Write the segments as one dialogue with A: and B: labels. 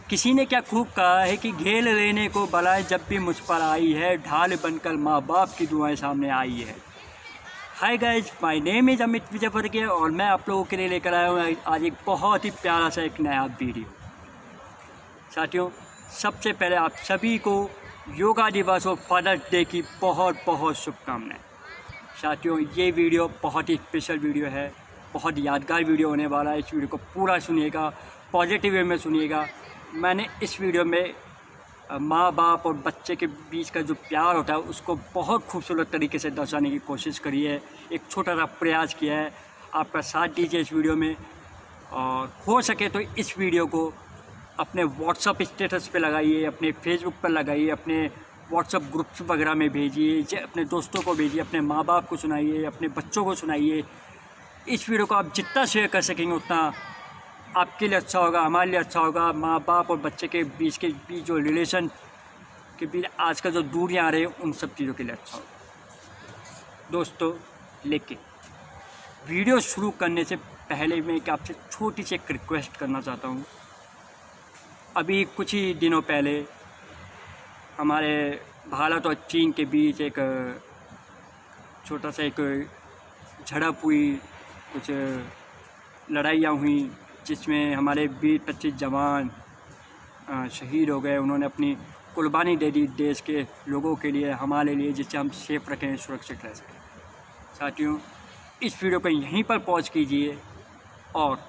A: किसी ने क्या खूब कहा है कि घेर लेने को बलाएं जब भी मुझ पर आई है, ढाल बनकर माँ बाप की दुआएं सामने आई है। Hi guys, my name is Amit Vijay Pharke और मैं आप लोगों के लिए लेकर आया हूँ आज एक बहुत ही प्यारा सा एक नया वीडियो। साथियों, सबसे पहले आप सभी को योगा दिवस और फादर्स डे की बहुत बहुत शुभकामनाएं। साथियों, ये वीडियो बहुत ही स्पेशल वीडियो है, बहुत यादगार वीडियो होने वाला है। इस वीडियो को पूरा सुनिएगा, पॉजिटिव वे में सुनिएगा। मैंने इस वीडियो में माँ बाप और बच्चे के बीच का जो प्यार होता है उसको बहुत खूबसूरत तरीके से दर्शाने की कोशिश करी है। एक छोटा सा प्रयास किया है। आपका साथ दीजिए इस वीडियो में, और हो सके तो इस वीडियो को अपने व्हाट्सअप स्टेटस पे लगाइए, अपने फेसबुक पर लगाइए, अपने व्हाट्सअप ग्रुप्स वगैरह में भेजिए, अपने दोस्तों को भेजिए, अपने माँ बाप को सुनाइए, अपने बच्चों को सुनाइए। इस वीडियो को आप जितना शेयर कर सकेंगे उतना आपके लिए अच्छा होगा, हमारे लिए अच्छा होगा। माँ बाप और बच्चे के बीच जो रिलेशन के बीच आज का जो दूरियां आ रही हैं, उन सब चीज़ों के लिए अच्छा होगा दोस्तों। लेकिन वीडियो शुरू करने से पहले मैं एक आपसे छोटी सी एक रिक्वेस्ट करना चाहता हूँ। अभी कुछ ही दिनों पहले हमारे भारत और चीन के बीच एक छोटा सा एक झड़प हुई, कुछ लड़ाइयाँ हुई, जिसमें हमारे 20-25 जवान शहीद हो गए। उन्होंने अपनी कुर्बानी दे दी देश के लोगों के लिए, हमारे लिए, जिससे हम सेफ रखें, सुरक्षित रह सकें। साथियों, इस वीडियो को यहीं पर पॉज कीजिए और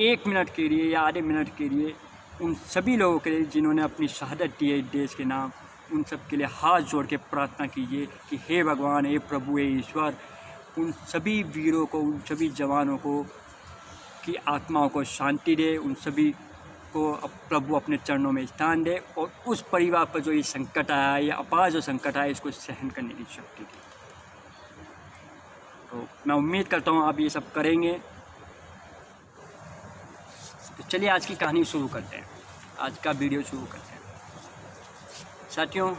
A: 1 मिनट के लिए या आधे मिनट के लिए उन सभी लोगों के लिए जिन्होंने अपनी शहादत दी है देश के नाम, उन सब के लिए हाथ जोड़ के प्रार्थना कीजिए कि हे भगवान, हे प्रभु, हे ईश्वर, उन सभी वीरों को, उन सभी जवानों को की आत्माओं को शांति दे, उन सभी को प्रभु अपने चरणों में स्थान दे, और उस परिवार पर जो ये संकट आया, ये अपार जो संकट आया, इसको सहन करने की शक्ति दे। तो मैं उम्मीद करता हूँ आप ये सब करेंगे। तो चलिए आज की कहानी शुरू करते हैं, आज का वीडियो शुरू करते हैं। साथियों,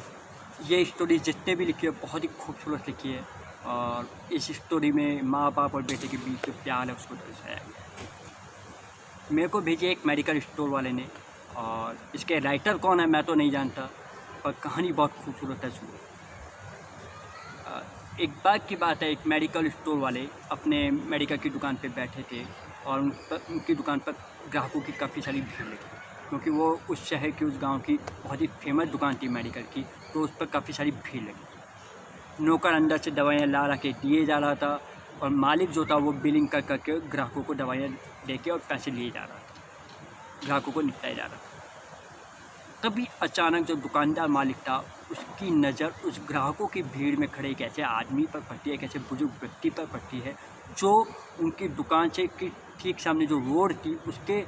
A: ये स्टोरी जितने भी लिखी है बहुत ही खूबसूरत लिखी है, और इस स्टोरी में माँ बाप और बेटे के बीच जो प्यार है उसको दर्शाया गया। मेरे को भेजे एक मेडिकल स्टोर वाले ने, और इसके राइटर कौन है मैं तो नहीं जानता, पर कहानी बहुत खूबसूरत है। सुनो, एक बार की बात है, एक मेडिकल स्टोर वाले अपने मेडिकल की दुकान पे बैठे थे, और उनकी दुकान पर ग्राहकों की काफ़ी सारी भीड़ लगी, क्योंकि वो उस शहर की, उस गांव की बहुत ही फेमस दुकान थी मेडिकल की, तो उस पर काफ़ी सारी भीड़ लगी। नौकर अंदर से दवाइयाँ ला के दिए जा रहा था, और मालिक जो था वो बिलिंग कर करके ग्राहकों को दवाइयाँ देके और पैसे लिए जा रहा था, ग्राहकों को निपटाया जा रहा था। तभी अचानक जो दुकानदार मालिक था उसकी नज़र उस ग्राहकों की भीड़ में खड़े एक ऐसे आदमी पर पड़ती है, एक ऐसे बुजुर्ग व्यक्ति पर पड़ती है, जो उनकी दुकान से ठीक सामने जो रोड थी उसके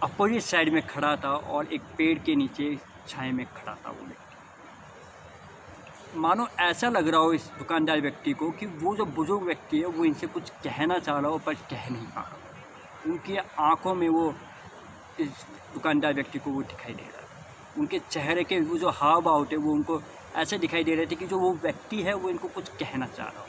A: अपोजिट साइड में खड़ा था, और एक पेड़ के नीचे छाए में खड़ा था वो व्यक्ति। मानो ऐसा लग रहा हो इस दुकानदार व्यक्ति को कि वो जो बुजुर्ग व्यक्ति है वो इनसे कुछ कहना चाह रहा हो पर कह नहीं पा रहा। उनकी आंखों में वो इस दुकानदार व्यक्ति को वो दिखाई दे रहा है। उनके चेहरे के वो जो हाव भाव थे वो उनको ऐसे दिखाई दे रहे थे कि जो वो व्यक्ति है वो इनको कुछ कहना चाह रहा हो,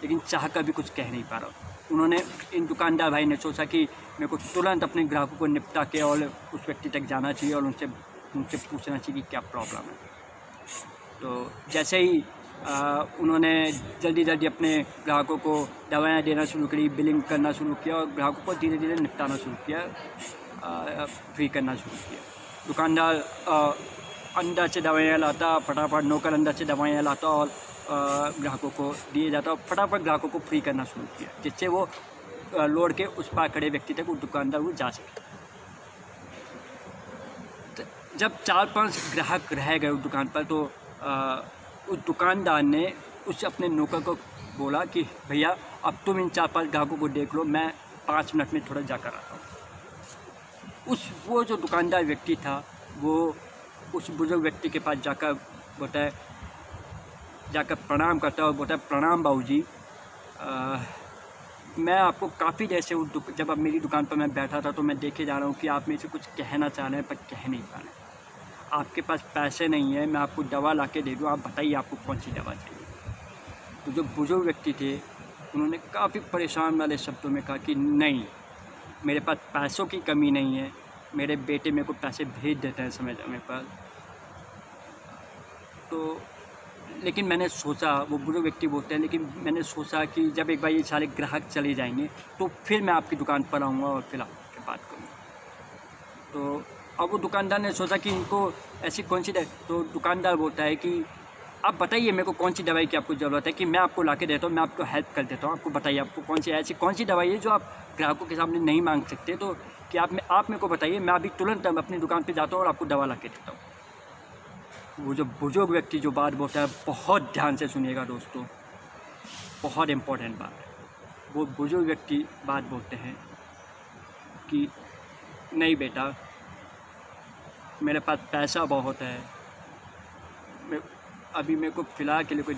A: लेकिन चाह कर भी कुछ कह नहीं पा रहा। उन्होंने, इन दुकानदार भाई ने सोचा कि मेरे को तुरंत अपने ग्राहकों को निपटा के और उस व्यक्ति तक जाना चाहिए और उनसे पूछना चाहिए कि क्या प्रॉब्लम है। तो जैसे ही उन्होंने जल्दी अपने ग्राहकों को दवाइयाँ देना शुरू करी, बिलिंग करना शुरू किया, और ग्राहकों को धीरे धीरे निपटाना शुरू किया, फ्री करना शुरू किया। दुकानदार अंदर से दवाइयाँ लाता, फटाफट नौकर अंदर से दवाइयाँ लाता और ग्राहकों को दिए जाता, और फटाफट ग्राहकों को फ्री करना शुरू किया, जिससे वो लोड के उस पार खड़े व्यक्ति तक वो दुकानदार वो जा सके। जब 4-5 ग्राहक रह गए उस दुकान पर, तो उस दुकानदार ने उस अपने नौकर को बोला कि भैया अब तुम इन 4-5 ग्राहकों को देख लो, मैं 5 मिनट में थोड़ा जाकर आता हूँ। वो जो दुकानदार व्यक्ति था वो उस बुजुर्ग व्यक्ति के पास जाकर प्रणाम करता है और बोलता है, प्रणाम बाबूजी, मैं आपको काफ़ी देर से जब अब मेरी दुकान पर मैं बैठा था तो मैं देखे जा रहा हूँ कि आप मेरे से कुछ कहना चाह रहे हैं पर कह नहीं पा रहे हैं। आपके पास पैसे नहीं है, मैं आपको दवा ला के दे दूँ, आप बताइए आपको कौन सी दवा चाहिए। तो जो बुजुर्ग व्यक्ति थे उन्होंने काफ़ी परेशान वाले शब्दों में कहा कि नहीं, मेरे पास पैसों की कमी नहीं है, मेरे बेटे मेरे को पैसे भेज देते हैं समय समय पर। तो लेकिन मैंने सोचा, वो बुजुर्ग व्यक्ति बोलते हैं, लेकिन मैंने सोचा कि जब एक बार ये सारे ग्राहक चले जाएंगे तो फिर मैं आपकी दुकान पर आऊँगा और फिर आपसे बात करूँगा। तो अब वो दुकानदार ने सोचा कि इनको ऐसी कौन सी तो दुकानदार बोलता है कि आप बताइए मेरे को कौन सी दवाई की आपको ज़रूरत है कि मैं आपको ला के देता हूँ, मैं आपको हेल्प कर देता हूँ। आपको बताइए आपको कौन सी दवाई है जो आप ग्राहकों के सामने नहीं मांग सकते, तो कि आप मेरे को बताइए, मैं अभी तुरंत अपनी दुकान पे जाता हूँ और आपको दवा ला के देता हूँ। वो जो बुजुर्ग व्यक्ति जो बात बोलता है, बहुत ध्यान से सुनिएगा दोस्तों, बहुत इम्पोर्टेंट बात है। वो बुजुर्ग व्यक्ति बात बोलते हैं कि नहीं बेटा, मेरे पास पैसा बहुत है, अभी मेरे को फ़िलहाल के लिए कोई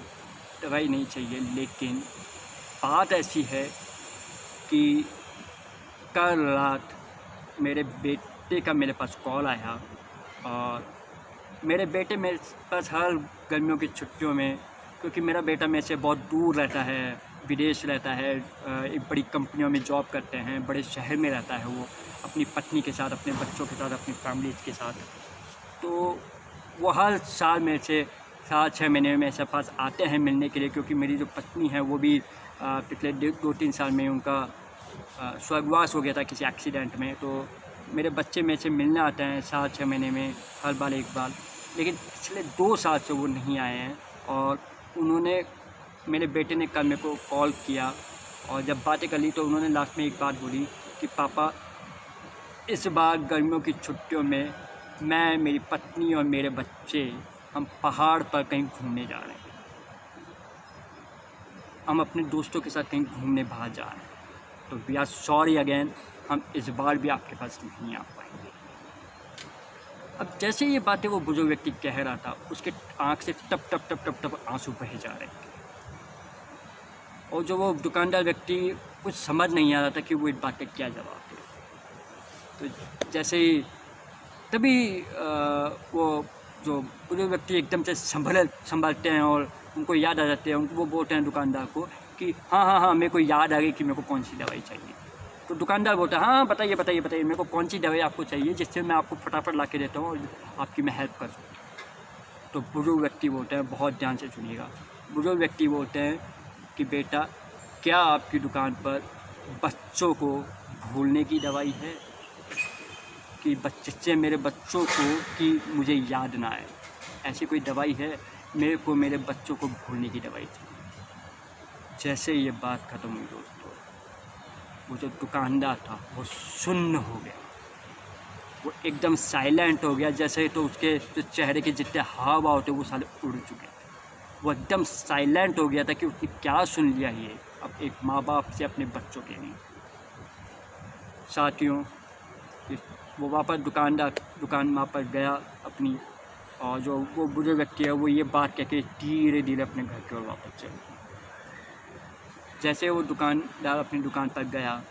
A: दवाई नहीं चाहिए, लेकिन बात ऐसी है कि कल रात मेरे बेटे का मेरे पास कॉल आया और मेरे बेटे मेरे पास हर गर्मियों की छुट्टियों में, क्योंकि मेरा बेटा मेरे से बहुत दूर रहता है, विदेश रहता है, एक बड़ी कंपनियों में जॉब करते हैं, बड़े शहर में रहता है वो, अपनी पत्नी के साथ, अपने बच्चों के साथ, अपनी फैमिली के साथ। तो वो हर साल मेरे से 7-6 महीने में ऐसे पास आते हैं मिलने के लिए, क्योंकि मेरी जो पत्नी है वो भी पिछले 2-3 साल में उनका स्वर्गवास हो गया था किसी एक्सीडेंट में। तो मेरे बच्चे मेरे से मिलने आते हैं 7-6 महीने में हर बार एक बार, लेकिन पिछले 2 साल से वो नहीं आए हैं। और उन्होंने, मेरे बेटे ने कल मेरे को कॉल किया और जब बातें कर ली तो उन्होंने लास्ट में एक बात बोली कि पापा, इस बार गर्मियों की छुट्टियों में मैं, मेरी पत्नी और मेरे बच्चे हम पहाड़ पर कहीं घूमने जा रहे हैं, हम अपने दोस्तों के साथ कहीं घूमने बाहर जा रहे हैं, तो वी आर सॉरी अगेन, हम इस बार भी आपके पास नहीं आ पाएंगे। अब जैसे ये बातें वो बुजुर्ग व्यक्ति कह रहा था, उसके आँख से टप टप टप टप टप आंसू बहे जा रहे थे। और जो वो दुकानदार व्यक्ति, कुछ समझ नहीं आ रहा था कि वो इस बात का क्या जवाब दे। तो जैसे ही तभी वो जो बुजुर्ग व्यक्ति एकदम से संभलते हैं और उनको याद आ जाते हैं, उनको वो बोलते हैं दुकानदार को कि हाँ मेरे को याद आ गई कि मेरे को कौन सी दवाई चाहिए। तो दुकानदार बोलता है हाँ बताइए मेरे को कौन सी दवाई आपको चाहिए जिससे मैं आपको फटाफट ला के देता हूँ और आपकी मैं हेल्प कर सकूँ। तो बुजुर्ग व्यक्ति बोलते हैं, बहुत ध्यान से सुनिएगा, बुजुर्ग व्यक्ति बोलते हैं कि बेटा, क्या आपकी दुकान पर बच्चों को भूलने की दवाई है, कि जिससे मेरे बच्चों को कि मुझे याद ना आए, ऐसी कोई दवाई है? मेरे को मेरे बच्चों को भूलने की दवाई चाहिए। जैसे ये बात ख़त्म हुई दोस्तों, वो जो दुकानदार था वो सुन्न हो गया, वो एकदम साइलेंट हो गया। जैसे तो उसके जो चेहरे के जितने हाव भाव थे वो सारे उड़ चुके थे, वो एकदम साइलेंट हो गया था कि उसने क्या सुन लिया ये अब एक माँ बाप से अपने बच्चों के लिए। साथियों, वो वापस दुकान वहाँ पर गया अपनी, और जो वो बुजुर्ग व्यक्ति है वो ये बात कह के धीरे धीरे अपने घर की ओर वापस चल। जैसे वो दुकानदार अपनी दुकान पर गया,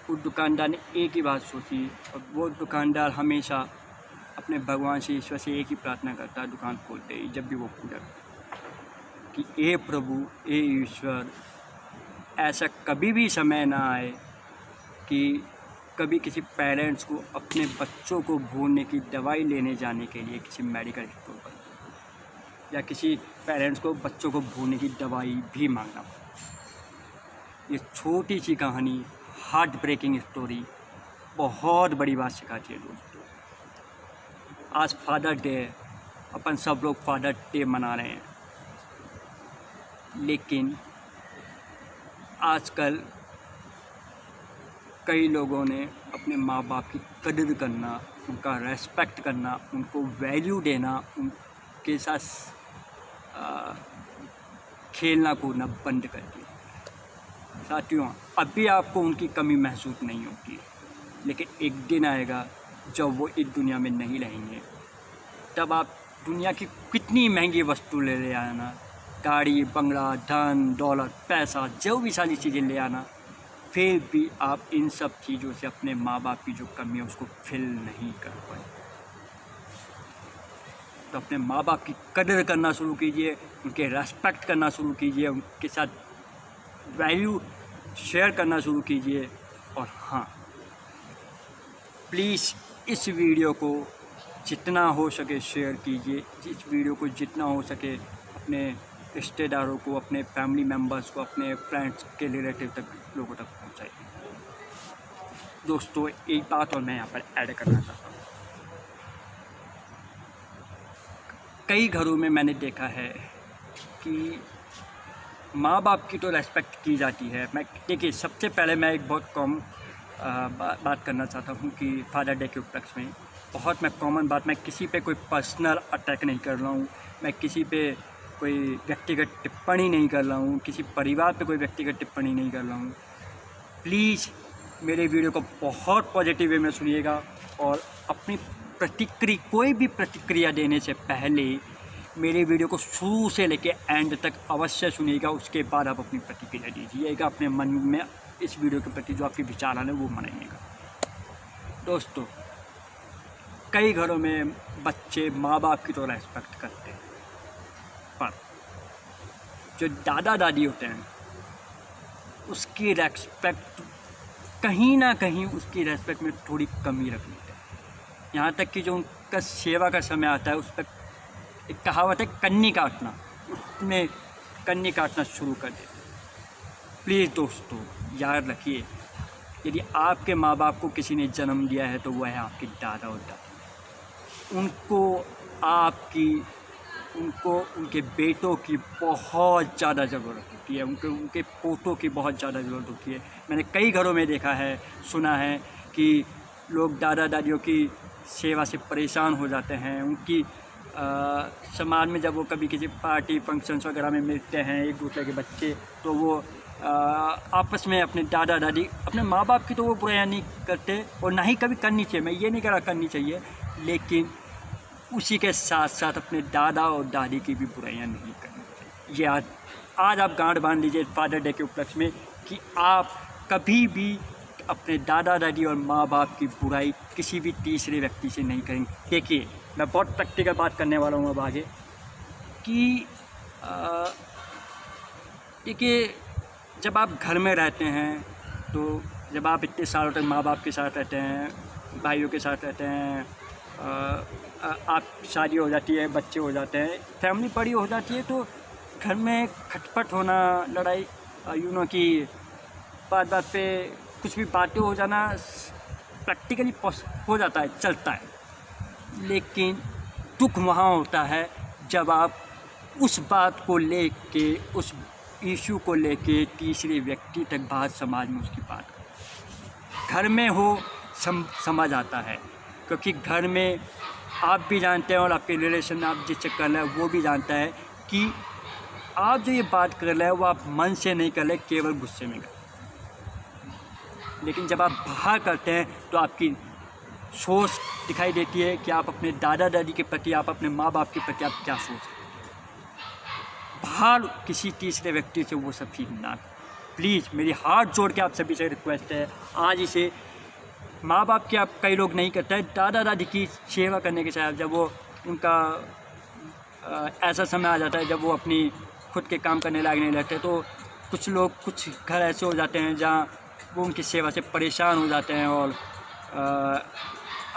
A: उस दुकानदार ने एक ही बात सोची, और वो दुकानदार हमेशा अपने भगवान से, ईश्वर से एक ही प्रार्थना करता है दुकान खोलते ही, जब भी वो पूजा कि ए प्रभु, ए ईश्वर, ऐसा कभी भी समय ना आए कि कभी किसी पेरेंट्स को अपने बच्चों को भूलने की दवाई लेने जाने के लिए किसी मेडिकल स्टोर पर, या किसी पेरेंट्स को बच्चों को भूलने की दवाई भी मांगना पड़े। ये छोटी सी कहानी, हार्ट ब्रेकिंग स्टोरी, बहुत बड़ी बात सिखाती है दोस्तों। आज फादर डे, अपन सब लोग फादर डे मना रहे हैं, लेकिन आजकल कई लोगों ने अपने माँ बाप की कदर करना, उनका रेस्पेक्ट करना, उनको वैल्यू देना, उनके साथ खेलना कूदना बंद कर दिया। साथियों, अभी आपको उनकी कमी महसूस नहीं होगी, लेकिन एक दिन आएगा जब वो इस दुनिया में नहीं रहेंगे, तब आप दुनिया की कितनी महंगी वस्तु ले आना, गाड़ी, बंगला, धन दौलत, पैसा, जो भी सारी चीज़ें ले आना, फिर भी आप इन सब चीज़ों से अपने माँ बाप की जो कमी है उसको फिल नहीं कर पाए। तो अपने माँ बाप की कदर करना शुरू कीजिए, उनके रेस्पेक्ट करना शुरू कीजिए, उनके साथ वैल्यू शेयर करना शुरू कीजिए। और हाँ, प्लीज़ इस वीडियो को जितना हो सके शेयर कीजिए, इस वीडियो को जितना हो सके अपने रिश्तेदारों को, अपने फैमिली मेम्बर्स को, अपने फ्रेंड्स के रिलेटिव तक लोगों तक पहुँचाइए। दोस्तों एक बात और मैं यहाँ पर ऐड करना चाहता हूँ, कई घरों में मैंने देखा है कि माँ बाप की तो रेस्पेक्ट की जाती है। मैं देखिए, सबसे पहले मैं एक बहुत कॉमन बात करना चाहता हूँ कि फादर डे के उपलक्ष्य में बहुत मैं कॉमन बात, मैं किसी पे कोई पर्सनल अटैक नहीं कर रहा हूँ, मैं किसी पे कोई व्यक्तिगत टिप्पणी नहीं कर रहा हूँ, किसी परिवार पे कोई व्यक्तिगत टिप्पणी नहीं कर रहा हूँ। प्लीज़ मेरे वीडियो को बहुत पॉजिटिव वे में सुनिएगा और अपनी प्रतिक्रिया, कोई भी प्रतिक्रिया देने से पहले मेरे वीडियो को शुरू से लेके एंड तक अवश्य सुनिएगा। उसके बाद आप अपनी प्रतिक्रिया दीजिएगा, अपने मन में इस वीडियो के प्रति जो आपके विचार आने वो मनाइएगा। दोस्तों कई घरों में बच्चे माँ बाप की तो रेस्पेक्ट करते हैं, पर जो दादा दादी होते हैं उसकी रेस्पेक्ट कहीं ना कहीं, उसकी रेस्पेक्ट में थोड़ी कमी रख लेते हैं। यहाँ तक कि जो उनका सेवा का समय आता है उस पर एक कहावत है कन्नी काटना, उसमें कन्नी काटना शुरू कर देते। प्लीज़ दोस्तों याद रखिए, यदि आपके माँ बाप को किसी ने जन्म दिया है तो वह है आपके दादा और दादी। उनको उनके बेटों की बहुत ज़्यादा ज़रूरत होती है, उनके पोतों की बहुत ज़्यादा ज़रूरत होती है। मैंने कई घरों में देखा है, सुना है कि लोग दादा दादियों की सेवा से परेशान हो जाते हैं। उनकी समाज में जब वो कभी किसी पार्टी फंक्शंस वगैरह में मिलते हैं एक दूसरे के बच्चे, तो वो आपस में अपने दादा दादी, अपने माँ बाप की तो वो बुराइयाँ नहीं करते और ना ही कभी करनी चाहिए। मैं ये नहीं कह रहा करनी चाहिए, लेकिन उसी के साथ साथ अपने दादा और दादी की भी बुराइयाँ नहीं करनी चाहिए। ये आज आप गांठ बांध लीजिए फादर डे के उपलक्ष्य में कि आप कभी भी अपने दादा दादी और माँ बाप की बुराई किसी भी तीसरे व्यक्ति से नहीं करेंगे। देखिए मैं बहुत प्रैक्टिकल बात करने वाला हूँ अब आगे कि देखिए, जब आप घर में रहते हैं, तो जब आप इतने सालों तक माँ बाप के साथ रहते हैं, भाइयों के साथ रहते हैं, आप शादी हो जाती है, बच्चे हो जाते हैं, फैमिली बड़ी हो जाती है, तो घर में खटपट होना, लड़ाई कि बात बात पे कुछ भी बातें हो जाना प्रैक्टिकली हो जाता है, चलता है। लेकिन दुख वहाँ होता है जब आप उस बात को लेके, उस इशू को लेके तीसरे व्यक्ति तक बात समाज में उसकी बात करें। घर में हो समझ आता है, क्योंकि घर में आप भी जानते हैं और आपके रिलेशन में आप जिससे कर रहे हैं वो भी जानता है कि आप जो ये बात कर रहे हैं वो आप मन से नहीं कर रहे, केवल गुस्से में कर रहे। लेकिन जब आप बाहर करते हैं तो आपकी सोच दिखाई देती है कि आप अपने दादा दादी के प्रति, आप अपने माँ बाप के प्रति आप क्या सोच रहे हैं। बाहर किसी तीसरे व्यक्ति से वो सब चीज़ ना, प्लीज़ मेरी हाथ जोड़ के आप सभी से रिक्वेस्ट है, आज इसे माँ बाप के आप कई लोग नहीं करते हैं, दादा दादी की सेवा करने के साथ जब वो उनका ऐसा समय आ जाता है जब वो अपनी खुद के काम करने लायक नहीं रहते, तो कुछ लोग, कुछ घर ऐसे हो जाते हैं जहाँ वो उनकी सेवा से परेशान हो जाते हैं और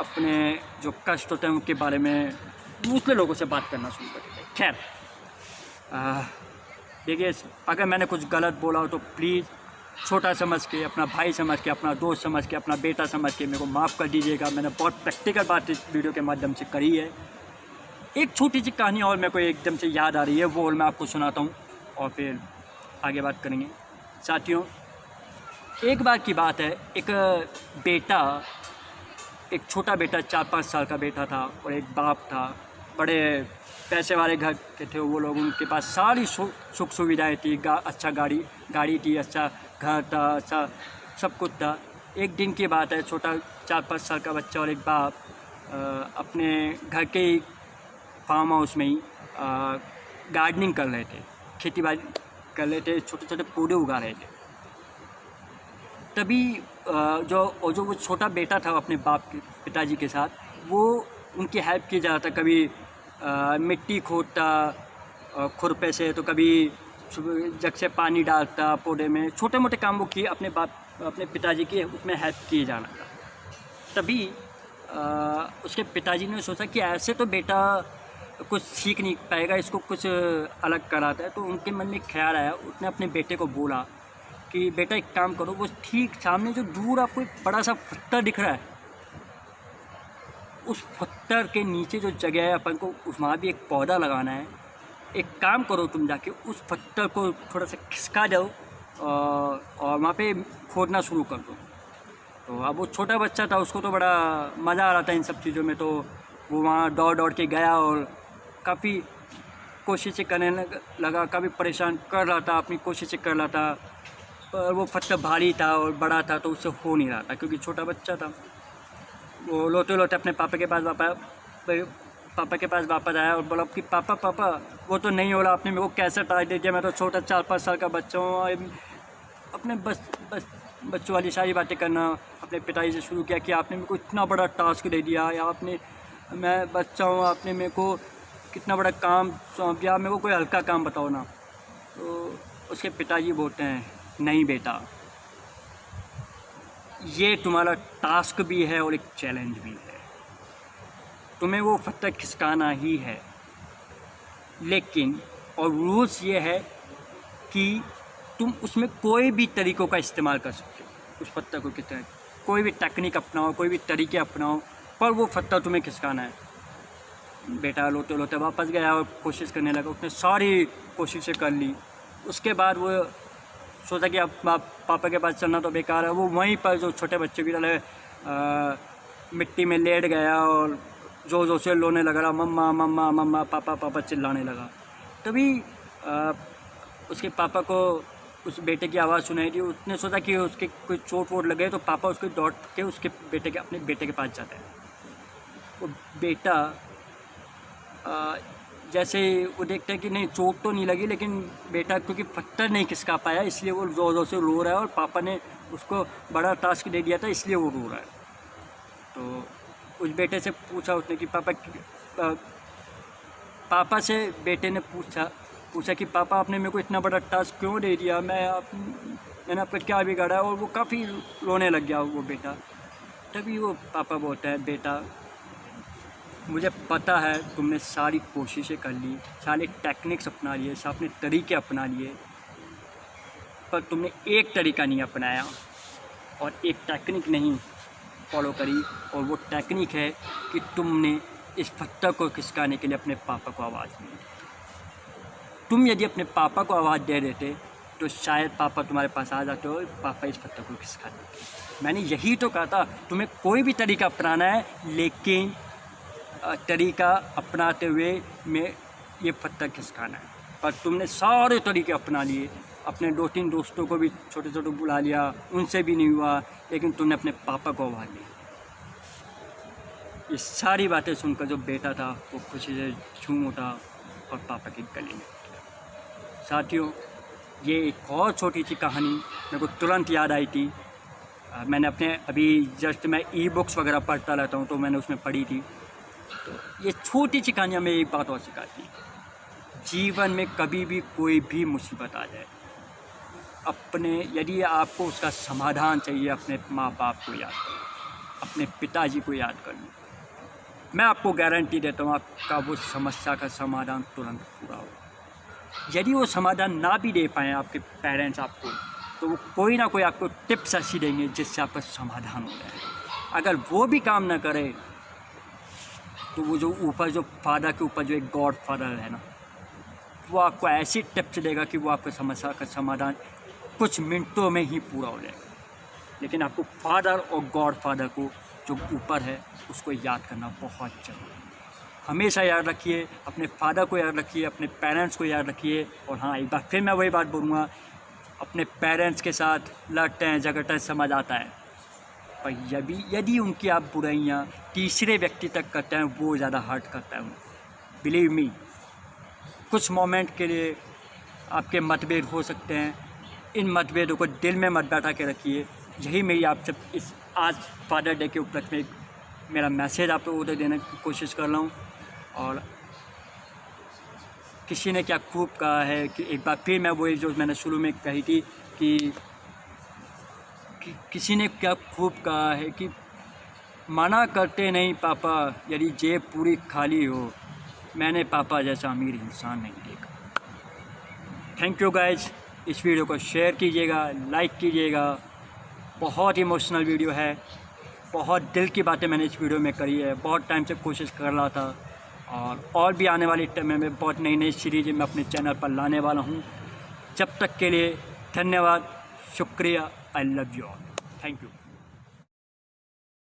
A: अपने जो कष्ट होते हैं उनके बारे में दूसरे लोगों से बात करना शुरू कर देते हैं। खैर देखिए, अगर मैंने कुछ गलत बोला हो तो प्लीज़ छोटा समझ के, अपना भाई समझ के, अपना दोस्त समझ के, अपना बेटा समझ के मेरे को माफ़ कर दीजिएगा। मैंने बहुत प्रैक्टिकल बात इस वीडियो के माध्यम से करी है। एक छोटी सी कहानी और मेरे को एकदम से याद आ रही है, वो और मैं आपको सुनाता हूँ और फिर आगे बात करेंगे। साथियों, एक बार की बात है, एक छोटा बेटा 4-5 साल का बेटा था और एक बाप था, बड़े पैसे वाले घर के थे वो लोग, उनके पास सारी सुख सुविधाएँ थी, अच्छा गाड़ी थी, अच्छा घर था, अच्छा सब कुछ था। एक दिन की बात है, छोटा 4-5 साल का बच्चा और एक बाप अपने घर के ही फार्म हाउस में ही गार्डनिंग कर रहे थे, खेती बाड़ी कर रहे थे, छोटे छोटे पौधे उगा रहे थे। तभी जो वो छोटा बेटा था अपने पिताजी के साथ, वो उनकी हेल्प की जाता, कभी मिट्टी खोदता खुरपे से, तो कभी जग से पानी डालता पौधे में, छोटे मोटे काम वो किए, अपने पिताजी के उसमें हेल्प किए जाना था। तभी उसके पिताजी ने सोचा कि ऐसे तो बेटा कुछ सीख नहीं पाएगा, इसको कुछ अलग कराता है। तो उनके मन में ख्याल आया, उसने अपने बेटे को बोला कि बेटा एक काम करो, वो ठीक सामने जो दूर आपको एक बड़ा सा पत्थर दिख रहा है, उस पत्थर के नीचे जो जगह है अपन को वहाँ भी एक पौधा लगाना है। एक काम करो, तुम जाके उस पत्थर को थोड़ा सा खिसका जाओ और वहाँ पे खोदना शुरू कर दो। तो अब वो छोटा बच्चा था, उसको तो बड़ा मज़ा आ रहा था इन सब चीज़ों में। तो वो वहाँ दौड़ दौड़ के गया और काफ़ी कोशिशें करने लगा, काफ़ी परेशान कर रहा था, अपनी कोशिशें कर रहा था, पर वो पत्थर भारी था और बड़ा था तो उससे हो नहीं रहा था क्योंकि छोटा बच्चा था। वो लोटे लोटे अपने पापा के पास वापस आया और बोला कि पापा वो तो नहीं हो रहा, आपने मेरे को कैसे टाइट दे दिया, मैं तो छोटा 4-5 साल का बच्चा हूँ। अपने बच्चों वाली सारी बातें करना अपने पिताजी से शुरू किया कि आपने मेरे को इतना बड़ा टास्क दे दिया, या मैं बच्चा हूँ, आपने मेरे को कितना बड़ा काम सौंप दिया, मेरे को कोई हल्का काम बताओ ना। तो उसके पिताजी बोलते हैं, नहीं बेटा, ये तुम्हारा टास्क भी है और एक चैलेंज भी है, तुम्हें वो पत्थर खिसकाना ही है, लेकिन और रूल्स ये है कि तुम उसमें कोई भी तरीक़ों का इस्तेमाल कर सकते हो। उस पत्थर को कितना कोई भी टेक्निक अपनाओ, कोई भी तरीके अपनाओ, पर वो पत्थर तुम्हें खिसकाना है। बेटा लोटे लोटे वापस गया और कोशिश करने लगा, उसने सारी कोशिशें कर ली। उसके बाद वो सोचा कि अब पापा के पास चलना तो बेकार है। वो वहीं पर जो छोटे बच्चे की तरह मिट्टी में लेट गया और ज़ोर ज़ोर से रोने लगा, मम्मा मम्मा मम्मा, पापा पापा चिल्लाने लगा। तभी उसके पापा को उस बेटे की आवाज़ सुनाई दी। उसने सोचा कि उसके कोई चोट वोट लगे तो पापा उसको दौड़ के उसके अपने बेटे के पास जाता है। वो बेटा जैसे वो देखता है कि नहीं, चोट तो नहीं लगी, लेकिन बेटा क्योंकि पत्थर नहीं खिसका पाया इसलिए वो ज़ोर ज़ोर से रो रहा है और पापा ने उसको बड़ा टास्क दे दिया था इसलिए वो रो रहा है। तो उस बेटे से पूछा उसने कि पापा से बेटे ने पूछा कि पापा आपने मेरे को इतना बड़ा टास्क क्यों दे दिया, मैंने आपका क्या बिगाड़ा। और वो काफ़ी रोने लग गया वो बेटा। तभी वो पापा बोलता है, बेटा मुझे पता है तुमने सारी कोशिशें कर ली, सारे टेक्निक्स अपना लिए, सारे तरीके अपना लिए, पर तुमने एक तरीका नहीं अपनाया और एक टेक्निक नहीं फॉलो करी। और वो टेक्निक है कि तुमने इस पत्थर को खिसकाने के लिए अपने पापा को आवाज़ दी। तुम यदि अपने पापा को आवाज़ दे देते तो शायद पापा तुम्हारे पास आ जाते और पापा इस पत्थर को खिसका देते। मैंने यही तो कहा था, तुम्हें कोई भी तरीका अपनाना है, लेकिन तरीका अपनाते हुए में ये पत्थर खिसकाना है। पर तुमने सारे तरीके अपना लिए, अपने 2-3 दोस्तों को भी छोटे छोटे बुला लिया, उनसे भी नहीं हुआ, लेकिन तुमने अपने पापा को आवाज़ दी। ये सारी बातें सुनकर जो बेटा था वो खुशी से झूम उठा और पापा की गले में। साथियों, ये एक और छोटी सी कहानी मेरे को तुरंत याद आई थी। मैंने अपने अभी जस्ट मैं ई-बुक्स वगैरह पढ़ता रहता हूँ तो मैंने उसमें पढ़ी थी। तो ये छोटी सी कहानियाँ में एक बात और सिखाती है, जीवन में कभी भी कोई भी मुसीबत आ जाए, यदि आपको उसका समाधान चाहिए, अपने माँ बाप को याद करो, अपने पिताजी को याद कर लो। मैं आपको गारंटी देता हूँ आपका वो समस्या का समाधान तुरंत पूरा होगा। यदि वो समाधान ना भी दे पाएँ आपके पेरेंट्स आपको, तो वो कोई ना कोई आपको टिप्स ऐसी देंगे जिससे आपका समाधान हो जाए। अगर वो भी काम ना करे तो वो जो ऊपर जो फादर के ऊपर जो एक गॉड फादर है ना, वो आपको ऐसी टिप्स देगा कि वो आपकी समस्या का समाधान कुछ मिनटों में ही पूरा हो जाएगा। लेकिन आपको फादर और गॉड फादर को जो ऊपर है उसको याद करना बहुत ज़रूरी है। हमेशा याद रखिए, अपने फादर को याद रखिए, अपने पेरेंट्स को याद रखिए। और हाँ, एक बार फिर मैं वही बात बोलूँगा, अपने पेरेंट्स के साथ लड़ते हैं झगड़ते हैं समझ आता है, पर यदि उनकी आप बुराइयाँ तीसरे व्यक्ति तक करते हैं वो ज़्यादा हर्ट करता है उनको। बिलीव मी, कुछ मोमेंट के लिए आपके मतभेद हो सकते हैं, इन मतभेदों को दिल में मत बैठा के रखिए। यही मेरी आपसे इस आज फादर डे के उपलक्ष्य में मेरा मैसेज आप लोगों को देने की कोशिश कर रहा हूँ। और किसी ने क्या खूब कहा है कि एक बार फिर मैं वही जो मैंने शुरू में कही थी कि किसी ने क्या खूब कहा है कि मना करते नहीं पापा यदि जेब पूरी खाली हो, मैंने पापा जैसा अमीर इंसान नहीं देखा। थैंक यू गाइज, इस वीडियो को शेयर कीजिएगा, लाइक कीजिएगा। बहुत इमोशनल वीडियो है, बहुत दिल की बातें मैंने इस वीडियो में करी है। बहुत टाइम से कोशिश कर रहा था और भी आने वाली टाइम में बहुत नई सीरीज़ मैं अपने चैनल पर लाने वाला हूँ। जब तक के लिए धन्यवाद, शुक्रिया, I love you all, thank you.